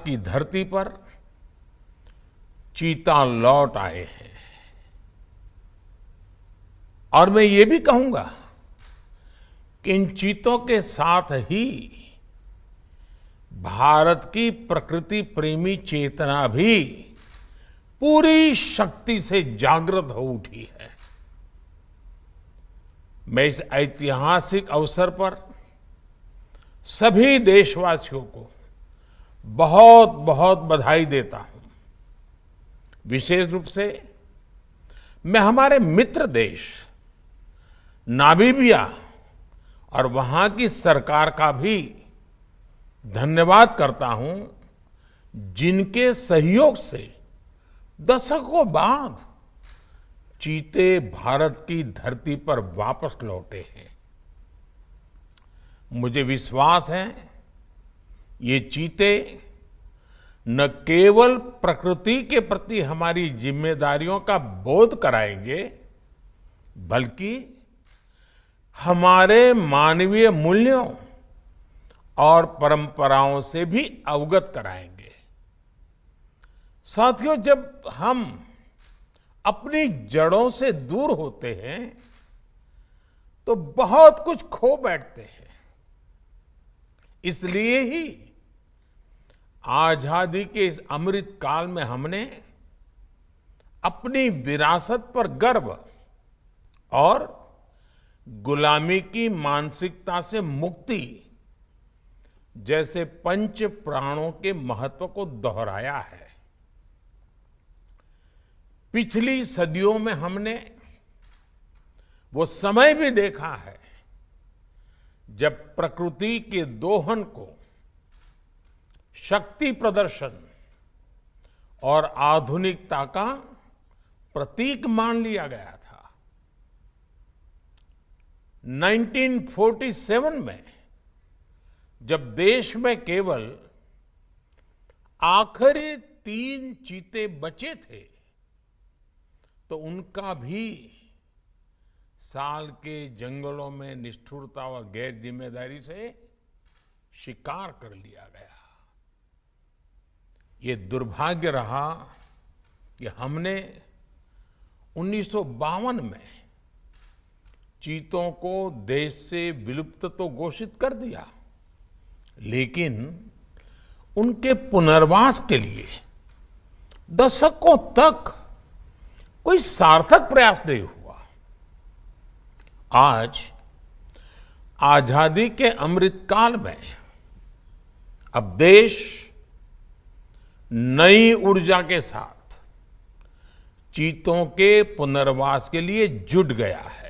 भारत की धरती पर चीता लौट आए हैं। और मैं ये भी कहूंगा कि इन चीतों के साथ ही भारत की प्रकृति प्रेमी चेतना भी पूरी शक्ति से जागृत हो उठी है। मैं इस ऐतिहासिक अवसर पर सभी देशवासियों को बहुत बहुत बधाई देता हूं। विशेष रूप से मैं हमारे मित्र देश नामीबिया और वहां की सरकार का भी धन्यवाद करता हूं, जिनके सहयोग से दशकों बाद चीते भारत की धरती पर वापस लौटे हैं। मुझे विश्वास है ये चीते न केवल प्रकृति के प्रति हमारी जिम्मेदारियों का बोध कराएंगे, बल्कि हमारे मानवीय मूल्यों और परंपराओं से भी अवगत कराएंगे। साथियों, जब हम अपनी जड़ों से दूर होते हैं तो बहुत कुछ खो बैठते हैं। इसलिए ही आजादी के इस अमृत काल में हमने अपनी विरासत पर गर्व और गुलामी की मानसिकता से मुक्ति जैसे पंच प्राणों के महत्व को दोहराया है। पिछली सदियों में हमने वो समय भी देखा है जब प्रकृति के दोहन को शक्ति प्रदर्शन और आधुनिकता का प्रतीक मान लिया गया था। 1947 में जब देश में केवल आखिरी 3 चीते बचे थे तो उनका भी साल के जंगलों में निष्ठुरता और गैर जिम्मेदारी से शिकार कर लिया गया। ये दुर्भाग्य रहा कि हमने 1952 में चीतों को देश से विलुप्त तो घोषित कर दिया, लेकिन उनके पुनर्वास के लिए दशकों तक कोई सार्थक प्रयास नहीं हुआ। आज आजादी के अमृत काल में अब देश नई ऊर्जा के साथ चीतों के पुनर्वास के लिए जुट गया है।